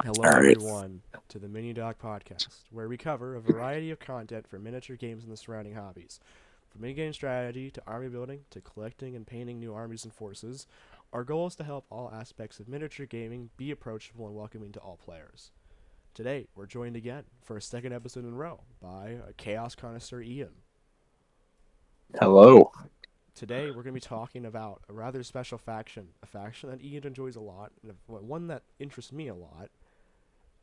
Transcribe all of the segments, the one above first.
Hello, All right. everyone, to the Mini Dog Podcast, where we cover a variety of content for miniature games and the surrounding hobbies. From minigame strategy to army building to collecting and painting new armies and forces, our goal is to help all aspects of miniature gaming be approachable and welcoming to all players. Today, we're joined again for a second episode in a row by a chaos connoisseur Ian. Hello. Today, we're going to be talking about a rather special faction, a faction that Ian enjoys a lot, and one that interests me a lot,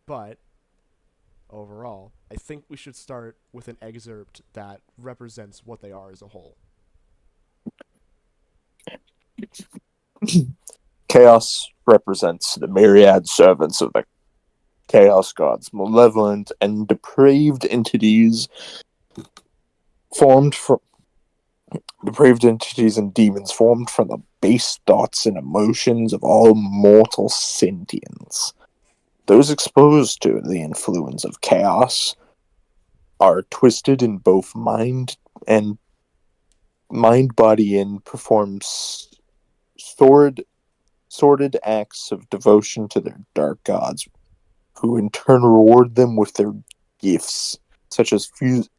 but overall, I think we should start with an excerpt that represents what they are as a whole. Chaos represents the myriad servants of the Chaos Gods, malevolent and depraved entities formed from depraved entities and demons formed from the base thoughts and emotions of all mortal sentience. Those exposed to the influence of chaos are twisted in both and body, and perform sordid sordid acts of devotion to their dark gods, who in turn reward them with their gifts, such as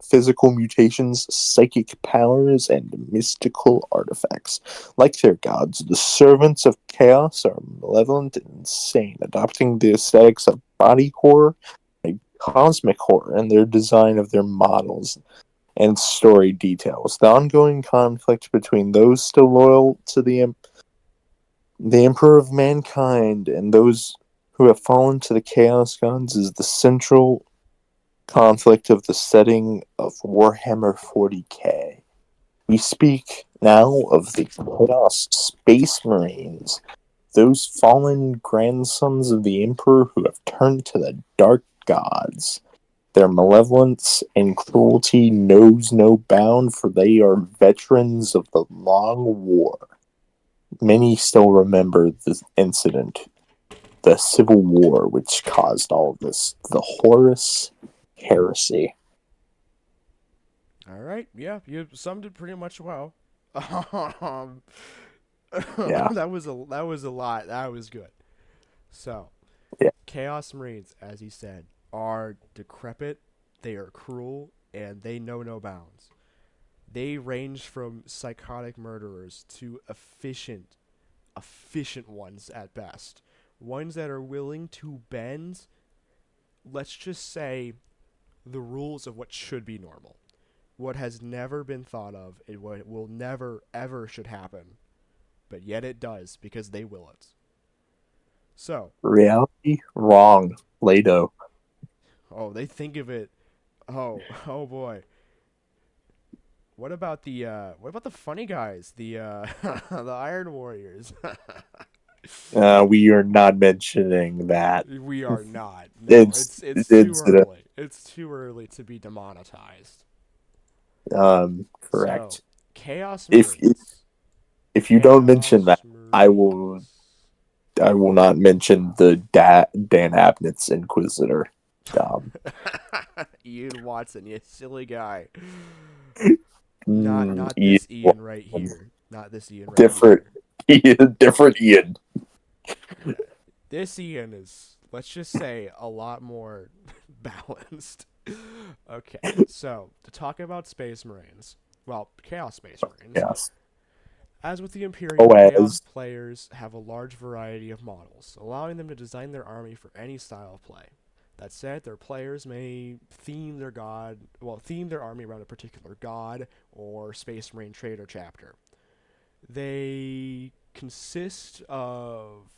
physical mutations, psychic powers, and mystical artifacts. Like their gods, the servants of chaos are malevolent and insane, adopting the aesthetics of body horror and cosmic horror in their design of their models and story details. The ongoing conflict between those still loyal to the Emperor of Mankind and those who have fallen to the Chaos Gods is the central conflict of the setting of Warhammer 40k. We speak now of the Chaos Space Marines, those fallen grandsons of the Emperor who have turned to the Dark Gods. Their malevolence and cruelty knows no bound, for they are veterans of the Long War. Many still remember the incident, the Civil War, which caused all of this, the Horus Heresy. All right, yeah, you summed it pretty much well. Um, Yeah, that was a lot. That was good. So, yeah. Chaos Marines, as he said, are decrepit, they are cruel, and they know no bounds. They range from psychotic murderers to efficient ones at best. Ones that are willing to bend, let's just say, the rules of what should be normal. What has never been thought of, and what will never, ever should happen. But yet it does, because they will it. So, Reality wrong. Plato. oh, they think of it. Oh, oh boy. What about the funny guys? The Iron Warriors. We are not mentioning that. We are not. No, It's it's too it's early. It's too early to be demonetized. So, correct. Chaos If Marines. if you don't mention that, Chaos I Marines. will I will not mention the Dan Abnett's Inquisitor. Um, Ian Watson, you silly guy. Not Ian, this Ian right here. Not this Ian right different here. different Ian. Yeah. This Ian is, let's just say, a lot more balanced. Okay, so to talk about Space Marines, well, Chaos Space Marines, Yes. as with the Imperial, Chaos OAS. players have a large variety of models, allowing them to design their army for any style of play. That said, their players may theme their army around a particular god or Space Marine trait or chapter. They consist of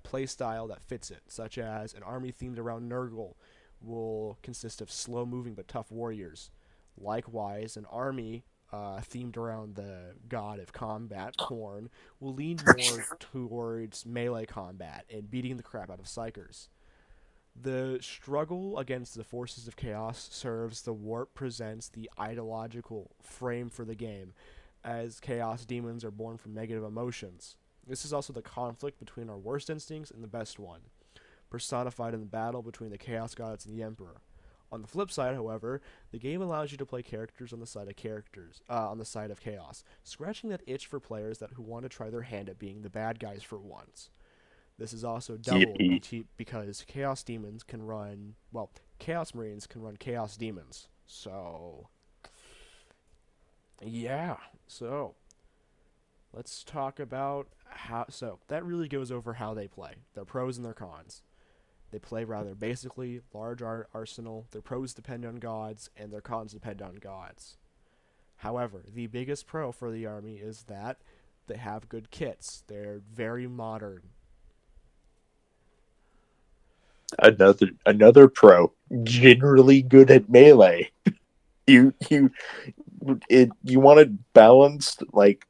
play style that fits it, such as an army themed around Nurgle will consist of slow moving but tough warriors. Likewise, an army themed around the god of combat, Khorne, will lean more towards melee combat and beating the crap out of psychers. The struggle against the forces of chaos serves the warp presents the ideological frame for the game, as chaos demons are born from negative emotions. This is also the conflict between our worst instincts and the best one, personified in the battle between the chaos gods and the emperor. On the flip side, however, the game allows you to play characters on the side of chaos, scratching that itch for players who want to try their hand at being the bad guys for once. This is also double Yeah. because Chaos Demons can run, well, Chaos Marines can run Chaos Demons. So, yeah. So, let's talk about how. So, that really goes over how they play, their pros and their cons. They play rather basically, large arsenal. Their pros depend on gods, and their cons depend on gods. However, the biggest pro for the army is that they have good kits. They're very modern. Another pro, generally good at melee. You wanted balanced like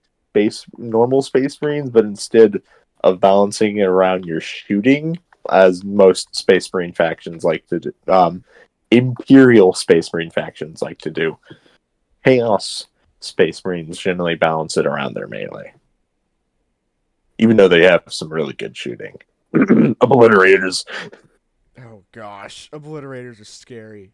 normal space marines, but instead of balancing it around your shooting, as most space marine factions like to do, imperial space marine factions like to do, chaos space marines generally balance it around their melee, even though they have some really good shooting. Obliterators. Oh gosh, obliterators are scary.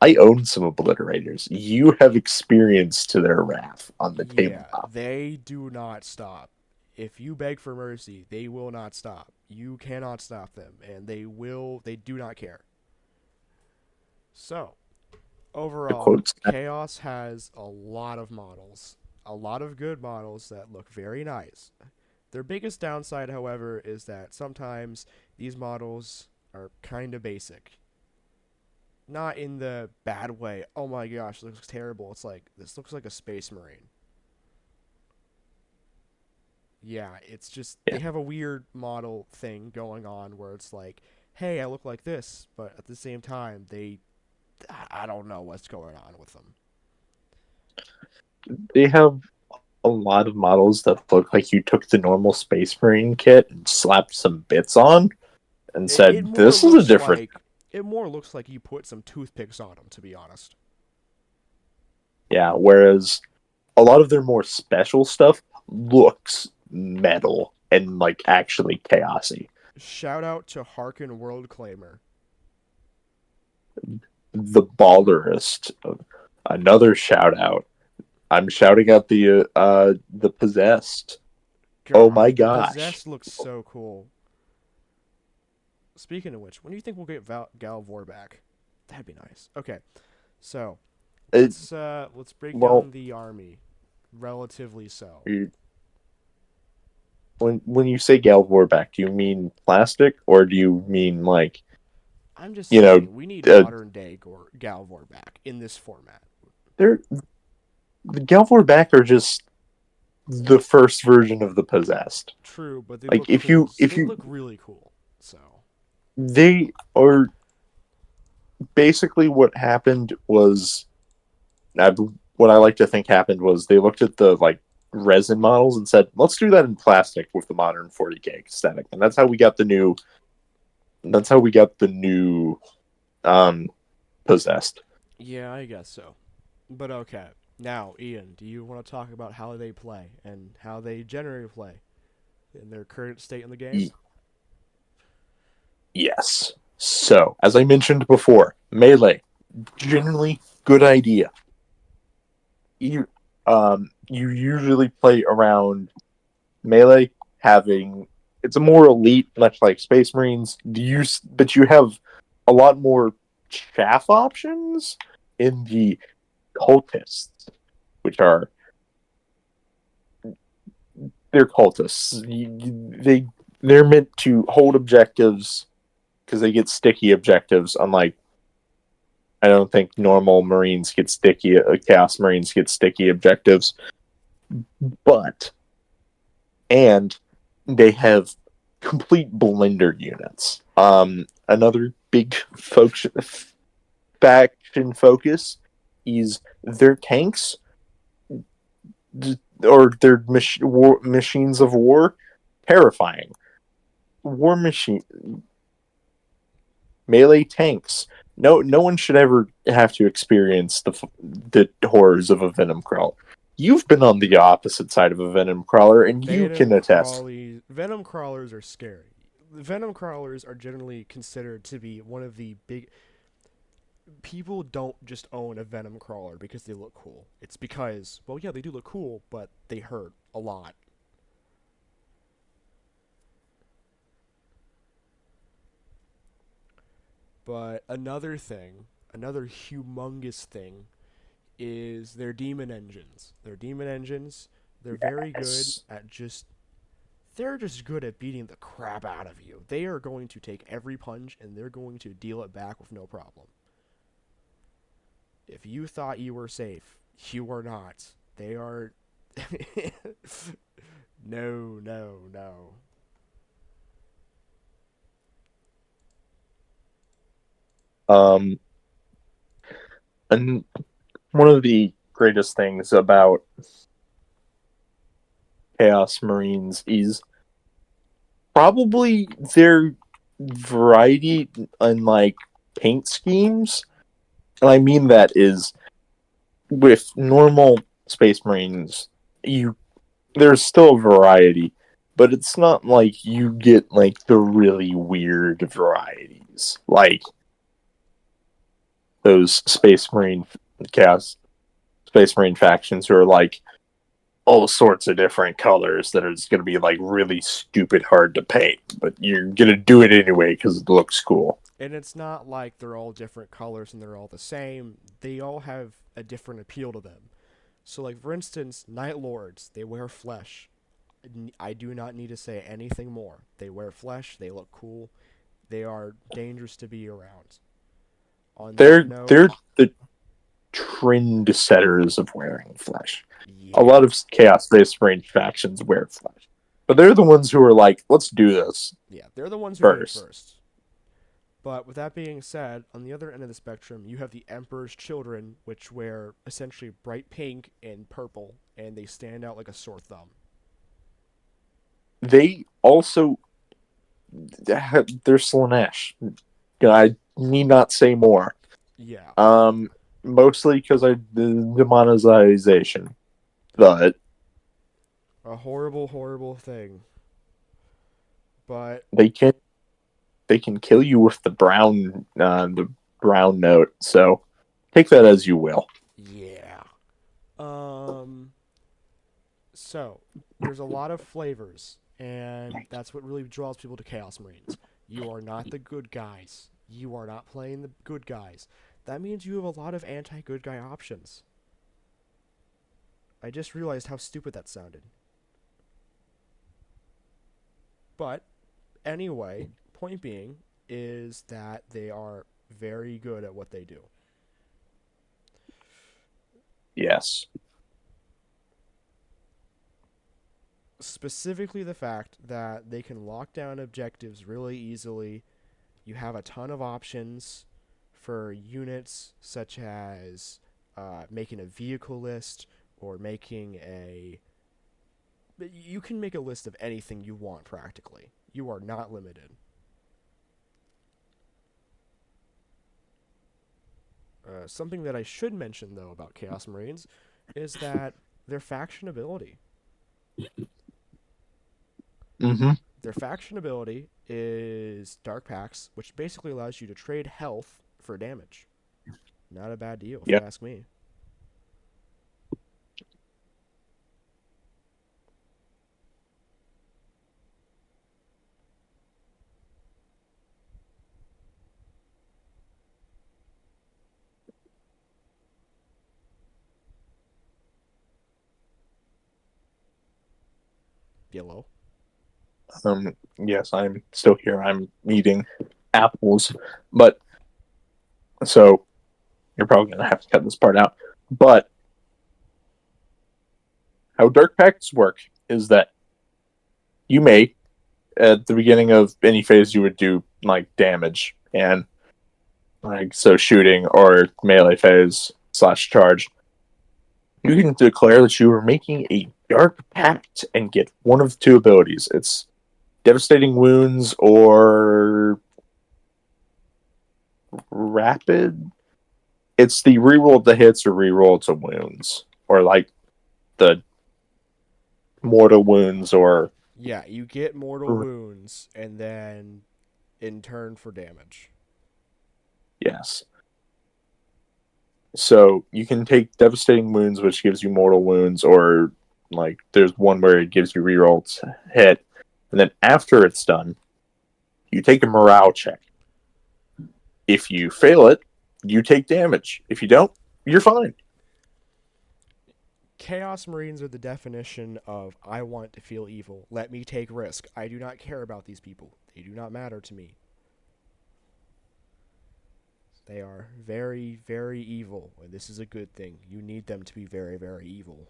I own some obliterators. You have experience to their wrath on the Yeah, tabletop. they do not stop. If you beg for mercy, they will not stop. You cannot stop them, and they do not care. So, To overall, quote Scott, Chaos has a lot of models. A lot of good models that look very nice. Their biggest downside, however, is that sometimes these models are kind of basic. Not in the bad way. Oh my gosh, this looks terrible. It's like, this looks like a space marine. Yeah, it's just, yeah, they have a weird model thing going on where it's like, hey, I look like this, but at the same time, I don't know what's going on with them. they have a lot of models that look like you took the normal Space Marine kit and slapped some bits on and It said, more "This is a looks different." like, it more looks like you put some toothpicks on them, to be honest. Yeah, whereas a lot of their more special stuff looks metal and like actually chaosy. Shout out to Harkin World Claimer. The Balderist, another shout out. I'm shouting out the possessed. Oh my God, the gosh. Possessed looks so cool. Speaking of which, when do you think we'll get Galvor back? That'd be nice. Okay, so It, let's break well, down the army, relatively so. when you say Galvor back, do you mean plastic or do you mean like I'm just you know saying we need uh, modern day Galvor back in this format. they're the Galvor back are just the first version of the possessed. True, but they Like look cool. if They you look really cool. So they are basically what happened was I, what I like to think happened was they looked at the like resin models and said, let's do that in plastic with the modern 40K aesthetic, and that's how we got the new um possessed. yeah, I guess so. But okay. Now, Ian, do you want to talk about how they play and how they generally play in their current state in the game? Yes. So, as I mentioned before, melee generally good idea. You usually play around melee having it's a more elite, much like Space Marines. But you have a lot more chaff options in the cultists, which are they're cultists. They're meant to hold objectives because they get sticky objectives, unlike I don't think normal Marines get sticky. Chaos Marines get sticky objectives, but and they have complete blender units. Another big faction focus is their tanks or their machines of war. Terrifying war machine melee tanks. No one should ever have to experience the horrors of a venom crawler. You've been on the opposite side of a venom crawler, and you can attest. Venom crawlers are scary. Venom crawlers are generally considered to be one of the big. People don't just own a venom crawler because they look cool. It's because, well, yeah, they do look cool, but they hurt a lot. But another humongous thing, is their demon engines. They're very good Yes. at they're just good at beating the crap out of you. They are going to take every punch and they're going to deal it back with no problem. If you thought you were safe, you are not. They are. No, no, no. Um, and one of the greatest things about Chaos Marines is probably their variety in like paint schemes. And I mean that is with normal Space Marines, you there's still a variety, but it's not like you get like the really weird varieties like those Chaos Space Marine factions who are like all sorts of different colors that are just going to be like really stupid hard to paint, but you're going to do it anyway because it looks cool. And it's not like they're all different colors and they're all the same. They all have a different appeal to them. So, like, for instance, Night Lords, they wear flesh. I do not need to say anything more. They wear flesh, they look cool, they are dangerous to be around. On that note, They're the trend setters of wearing flesh. A yeah. lot of Chaos Space Marine factions wear flesh, but they're the ones who are like, let's do this Yeah, they're the ones who did it first. first. But with that being said, on the other end of the spectrum, you have the Emperor's Children, which wear essentially bright pink and purple, and they stand out like a sore thumb. They also they're Slanesh. I need not say more. Yeah, Mostly because I the demonetization, but a horrible, horrible thing. But they can kill you with the brown note. So take that as you will. yeah, so there's a lot of flavors, and that's what really draws people to Chaos Marines. You are not the good guys. You are not playing the good guys. That means you have a lot of anti-good guy options. I just realized how stupid that sounded. But anyway, point being is that they are very good at what they do. Yes. Specifically, the fact that they can lock down objectives really easily. You have a ton of options for units, such as making a vehicle list or making a. You can make a list of anything you want practically. You are not limited. Something that I should mention, though, about Chaos Marines is that their faction ability. Mm-hmm. Their faction ability is Dark Pacts, which basically allows you to trade health for damage. Not a bad deal, if you Yep. ask me. Yellow. Yes, I'm still here. I'm eating apples, but so you're probably gonna have to cut this part out. But how Dark Pacts work is that you may, at the beginning of any phase, you would do like damage and like so shooting or melee phase / charge. You can declare that you are making a Dark Pact and get one of two abilities. It's Devastating Wounds or Rapid. It's the reroll to hits or reroll to wounds, or like the mortal wounds, or Yeah, you get mortal wounds, and then in turn for damage. yes. So you can take Devastating Wounds, which gives you mortal wounds, or like there's one where it gives you reroll to hit, and then after it's done, you take a morale check. If you fail it, you take damage. If you don't, you're fine. Chaos Marines are the definition of I want to feel evil. Let me take risk. I do not care about these people. They do not matter to me. They are very, very evil, and this is a good thing. You need them to be very, very evil.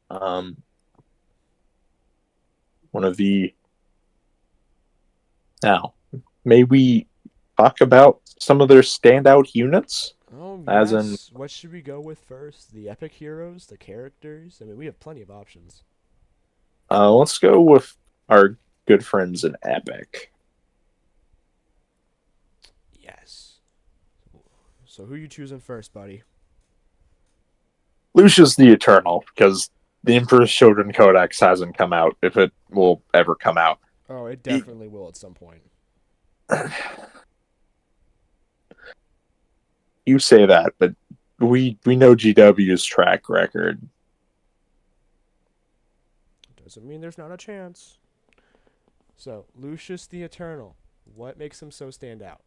One of the Now, may we talk about some of their standout units? Oh, As in, yes. What should we go with first? The epic heroes? The characters? I mean, we have plenty of options. let's go with our good friends in Epic. Yes. So who you choosing first, buddy? Lucius the Eternal, because the Emperor's Children Codex hasn't come out, if it will ever come out. Oh, it definitely will at some point. You say that, but we know GW's track record. Doesn't mean there's not a chance. So, Lucius the Eternal. What makes him so stand out?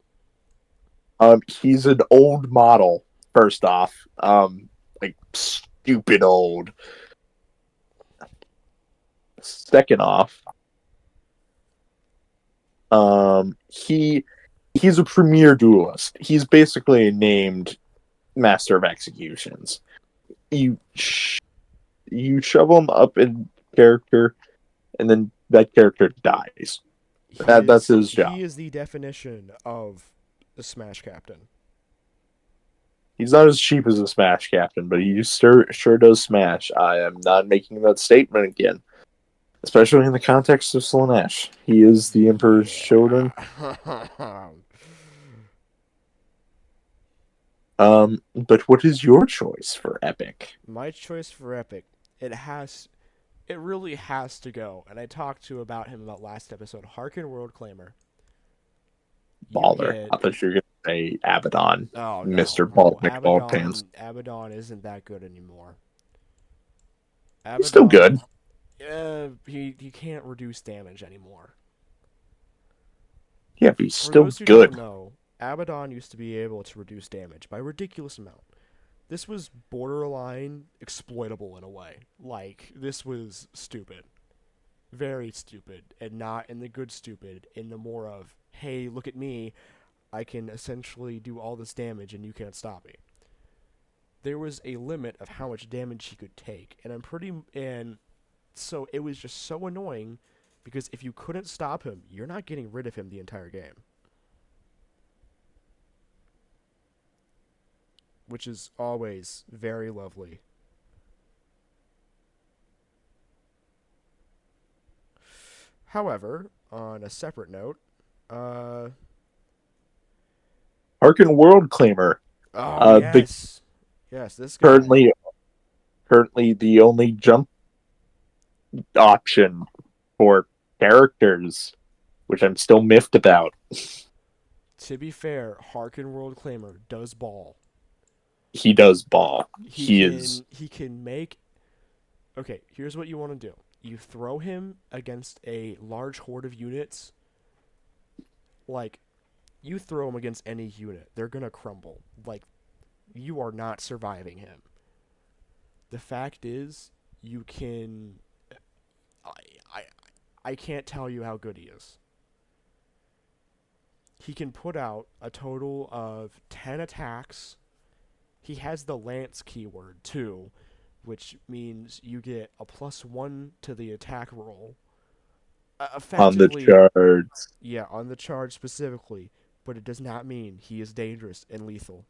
He's an old model, first off. Like, stupid old. Second off, he's a premier duelist. He's basically a named master of executions. You shove him up in character, and then that character dies. That's his job. He is the definition of a Smash Captain. He's not as cheap as a Smash Captain, but he sure does smash. I am not making that statement again. Especially in the context of Slaanesh. He is the Emperor's Children. But what is your choice for Epic? My choice for Epic, it really has to go, and I talked to about him about last episode. Harken World Claimer. Baller. I thought you were going to say Abaddon. Oh, Mr. no. Bald Pants. Abaddon isn't that good anymore. He's still good. He can't reduce damage anymore. Yeah, but he's still good. For those who don't know, Abaddon used to be able to reduce damage by a ridiculous amount. This was borderline exploitable in a way. Like, this was stupid. Very stupid. And not in the good stupid, in the more of, hey, look at me, I can essentially do all this damage and you can't stop me. There was a limit of how much damage he could take, and so it was just so annoying, because if you couldn't stop him, you're not getting rid of him the entire game. Which is always very lovely. However, on a separate note, Harken World Claimer. Oh, yes. Yes, this guy. Currently the only jump option for characters, which I'm still miffed about. To be fair, Harken World Claimer does ball. He does ball. He can make... Okay, here's what you want to do. You throw him against a large horde of units. Like, you throw him against any unit, they're gonna crumble. Like, you are not surviving him. The fact is, you can... I can't tell you how good he is. He can put out a total of 10 attacks. He has the Lance keyword, too, which means you get a +1 to the attack roll. On the charge. Yeah, on the charge specifically, but it does not mean he is dangerous and lethal.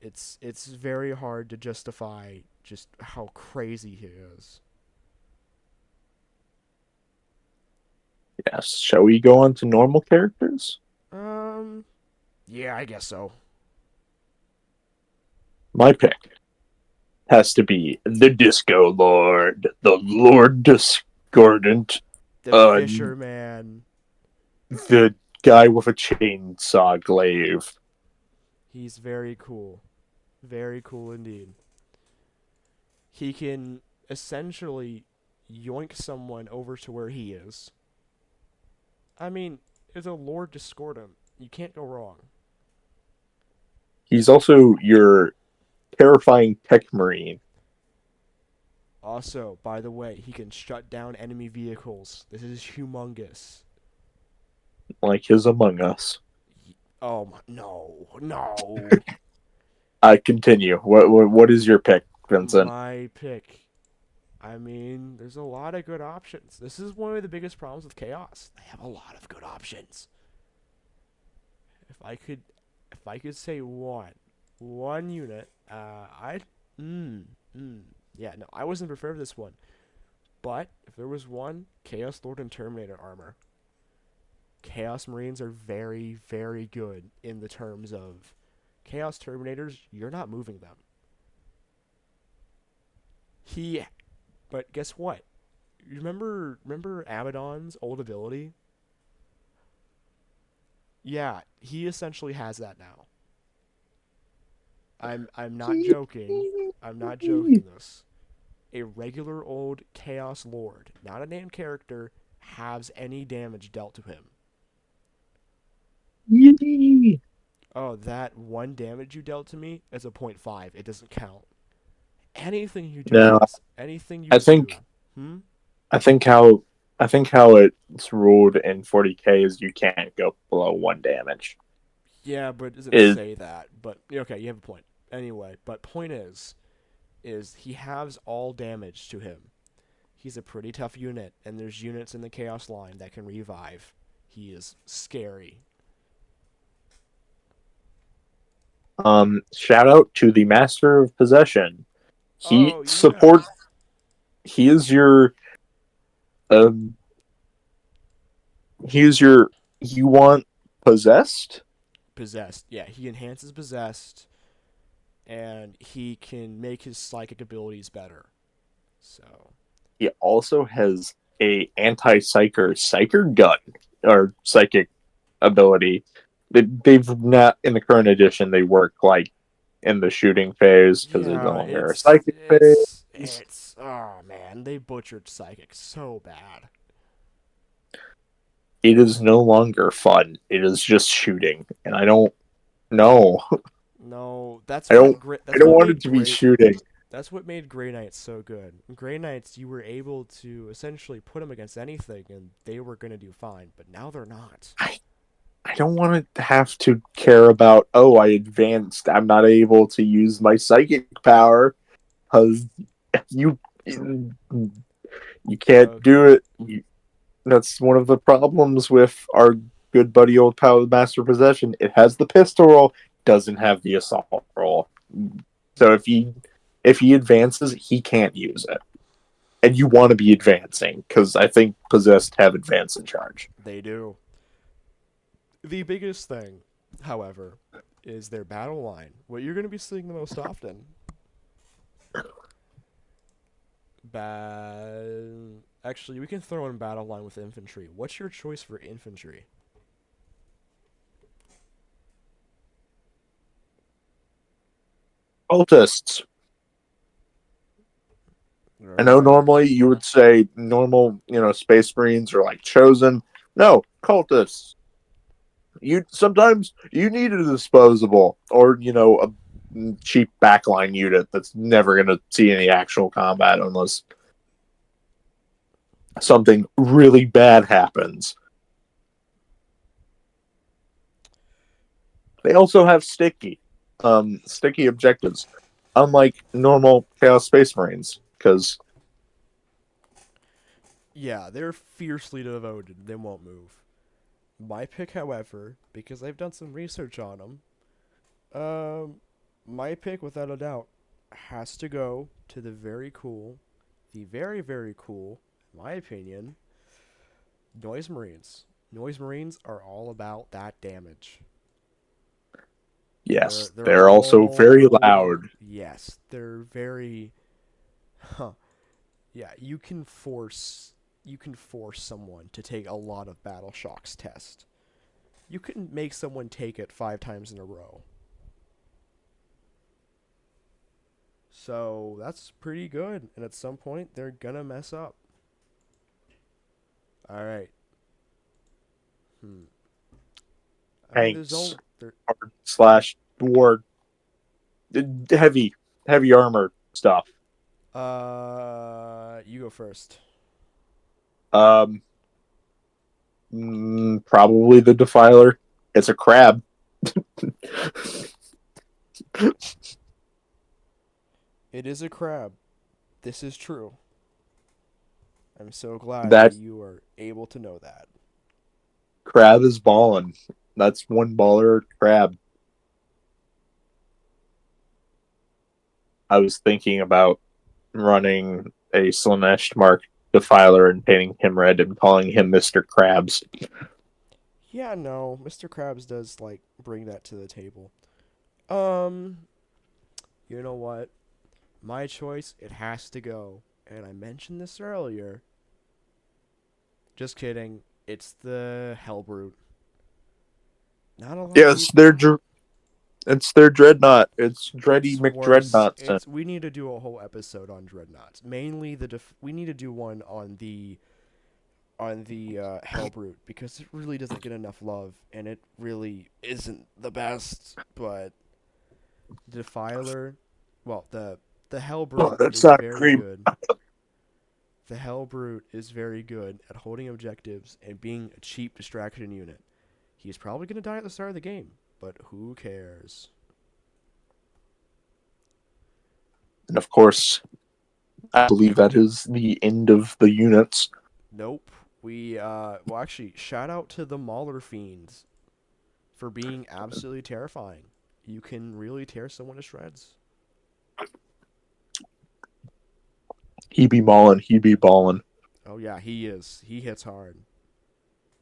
It's very hard to justify just how crazy he is. Yes. Shall we go on to normal characters? Yeah, I guess so. My pick has to be the Disco Lord, the Lord Discordant. The Fisherman. The guy with a chainsaw glaive. He's very cool. Very cool indeed. He can essentially yoink someone over to where he is. I mean, it's a Lord Discordant. You can't go wrong. He's also your terrifying tech marine, Also, by the way, he can shut down enemy vehicles. This is humongous. like his Among Us. Oh my, no, no. I continue. What is your pick, Vincent? My pick. I mean, there's a lot of good options. This is one of the biggest problems with Chaos. They have a lot of good options. If I could, if I could say one unit, I'd, mm, yeah, no, I wasn't prepared for this one. But if there was one, Chaos Lord and Terminator armor. Chaos Marines are very, very good in the terms of Chaos Terminators. You're not moving them. He, but guess what? You remember Abaddon's old ability? Yeah, he essentially has that now. I'm not joking. I'm not joking this. A regular old Chaos Lord, not a named character, has any damage dealt to him. Oh, that one damage you dealt to me is a point 0.5. It doesn't count. Anything you do No, does. Anything you I think do. Hmm? I think how I think how it's ruled in 40K is you can't go below 1 damage. Yeah, but it doesn't Is say that. But okay, you have a point. Anyway, but point is he has all damage to him. He's a pretty tough unit, and there's units in the Chaos line that can revive. He is scary. shout out to the Master of Possession. He Oh yeah. support. He is your um. He is your. You want possessed? Possessed. Yeah, he enhances possessed, and he can make his psychic abilities better. So He also has a anti-psyker gun or psychic ability. They've not in the current edition. They work like in the shooting phase because there's no yeah, longer a it's psychic it's phase. it's oh man, they butchered psychic so bad. It is no longer fun. It is just shooting, and I don't know. No, I that's don't what want it made to be great shooting. that's what made Grey Knights so good. In Grey Knights, you were able to essentially put them against anything, and they were gonna do fine. But now they're not. I I don't want to have to care about. Oh, I advanced. I'm not able to use my psychic power because you you can't Uh, do it. That's one of the problems with our good buddy old pal Master Possession. It has the pistol roll, doesn't have the assault roll. So if he advances, he can't use it. And you want to be advancing because I think possessed have advance in charge. they do. The biggest thing, however, is their battle line. What you're gonna be seeing the most often. Actually, we can throw in battle line with infantry. What's your choice for infantry? Cultists. I know Alright. normally you would say normal, Space Marines are like chosen. No, cultists. You sometimes you need a disposable or a cheap backline unit that's never going to see any actual combat unless something really bad happens. They also have sticky objectives, unlike normal Chaos Space Marines, because Yeah, they're fiercely devoted. They won't move. My pick, however, because I've done some research on them, my pick, without a doubt, has to go to the very, very cool, in my opinion, Noise Marines. Noise Marines are all about that damage. yes, They're they're also very all loud. yes, they're very huh. Yeah, you can force someone to take a lot of battle shocks test. You can make someone take it 5 times in a row. So that's pretty good. And at some point, they're gonna mess up. All right. Hmm. I mean, there's Tanks, all there. hard slash war, heavy, heavy armor stuff. You go first. Um, Probably the Defiler. It's a crab. It is a crab. This is true. I'm so glad that That you are able to know that. crab is ballin'. That's one baller crab. I was thinking about running a Slanesh Mark Defiler and painting him red and calling him Mr. Krabs. Yeah, no, Mr. Krabs does like bring that to the table. Um, you know what? My choice, it has to go. And I mentioned this earlier. Just kidding. It's the Hellbrute. Not a lot of Yeah, people. it's their dreadnought. It's Dready It's worse. McDreadnoughts. It's we need to do a whole episode on dreadnoughts. Mainly we need to do one on the Hellbrute because it really doesn't get enough love and it really isn't the best. But the Defiler, well, the Oh, Hellbrute that's is not very cream. good. The Hellbrute is very good at holding objectives and being a cheap distraction unit. He's probably going to die at the start of the game, but who cares? And of course, I believe that is the end of the units. Nope. Well, actually, shout out to the Mauler Fiends for being absolutely terrifying. You can really tear someone to shreds. He be maulin', he be ballin'. Oh yeah, he is. He hits hard.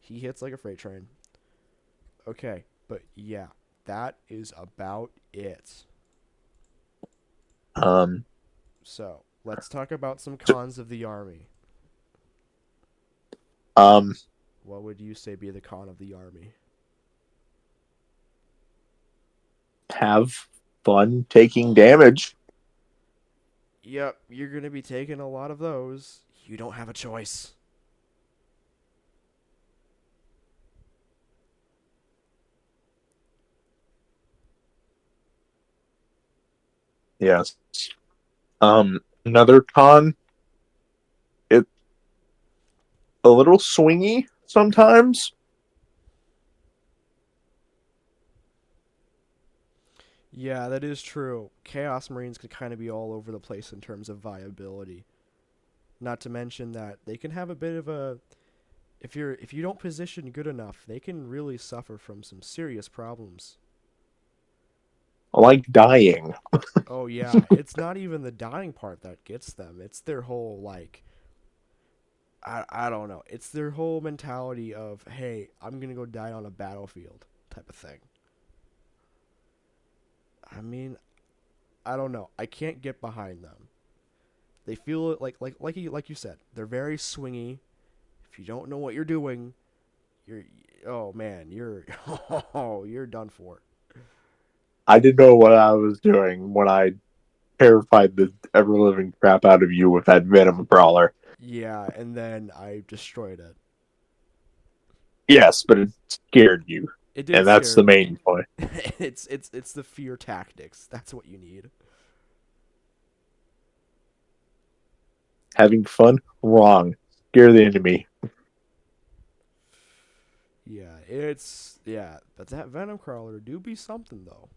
He hits like a freight train. Okay, but yeah, that is about it. Um, So, let's talk about some so, cons of the army. um, What would you say be the con of the army? have fun taking damage. Yep, you're going to be taking a lot of those. You don't have a choice. Yes. Another con, it a little swingy sometimes. Yeah, that is true. Chaos Marines could kind of be all over the place in terms of viability. Not to mention that they can have a bit of a if you don't position good enough, they can really suffer from some serious problems. I like dying. Oh yeah, it's not even the dying part that gets them. It's their whole like I don't know. It's their whole mentality of, "Hey, I'm going to go die on a battlefield" type of thing. I mean, I don't know. I can't get behind them. They feel it like you said. They're very swingy. If you don't know what you're doing, you're oh man, you're oh, you're done for. I didn't know what I was doing when I terrified the ever living crap out of you with that venom brawler. Yeah, and then I destroyed it. Yes, but it scared you, It and did that's scare the me. main point. It's the fear tactics. That's what you need. Having fun? Wrong. Scare the enemy. But that venom crawler do be something though.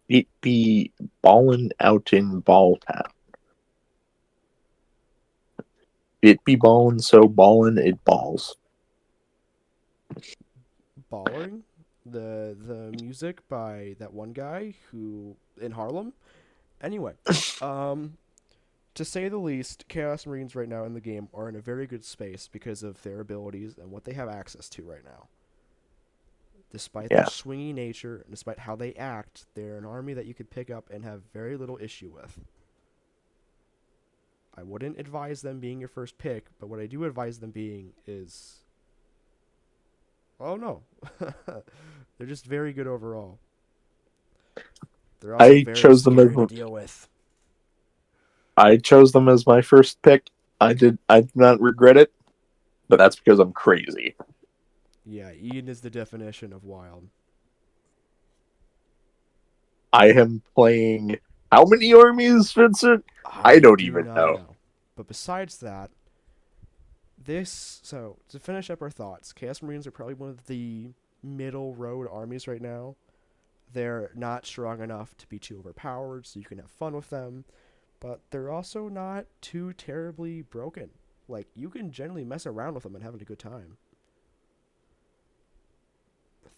It be ballin' out in Balltown. It be ballin' so ballin' it balls. Ballering, the music by that one guy who in Harlem. Anyway, um, to say the least, Chaos Marines right now in the game are in a very good space because of their abilities and what they have access to right now. Despite their Yeah. swingy nature and despite how they act, they're an army that you could pick up and have very little issue with. I wouldn't advise them being your first pick, but what I do advise them being is, oh no, they're just very good overall. They're also I very chose them as scary to deal with. I chose them as my first pick. I did not regret it. but that's because I'm crazy. Yeah, Ian is the definition of wild. I am playing how many armies, Vincent? I I don't do even not know. know. But besides that, so to finish up our thoughts, Chaos Marines are probably one of the middle road armies right now. They're not strong enough to be too overpowered, so you can have fun with them, but they're also not too terribly broken. Like, you can generally mess around with them and have a good time.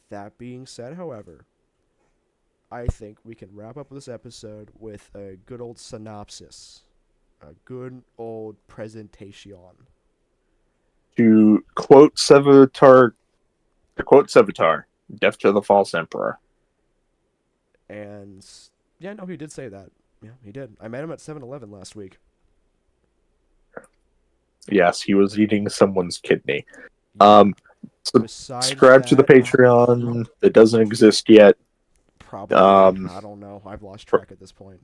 That being said, however, I think we can wrap up this episode with a good old synopsis, a good old presentation. To quote Sevatar, death to the false emperor. And yeah, no, he did say that. Yeah, he did. I met him at 7-Eleven last week. Yes, he was eating someone's kidney. Yeah. Besides Subscribe to the that, Patreon that doesn't exist yet. probably, I don't know. I've lost track at this point.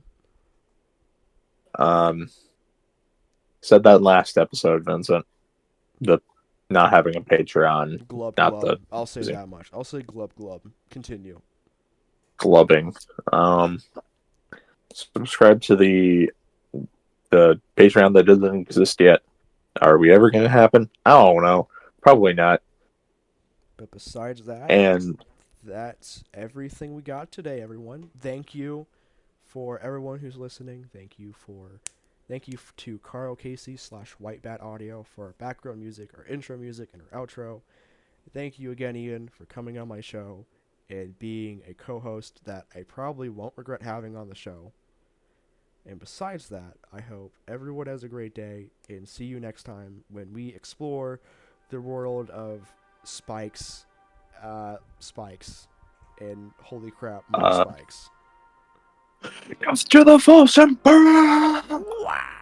Said that last episode, Vincent. The not having a Patreon, Glub not glub. the I'll say that much. I'll say glub glub. Continue. glubbing. Subscribe to the Patreon that doesn't exist yet. Are we ever going to happen? I don't know. Probably not. But besides that, And that's everything we got today, everyone. Thank you for everyone who's listening. Thank you to Carl Casey /Whitebat Audio for our background music, our intro music, and our outro. Thank you again, Ian, for coming on my show and being a co-host that I probably won't regret having on the show. And besides that, I hope everyone has a great day and see you next time when we explore the world of spikes, and holy crap, more spikes. comes to the false emperor. Wow.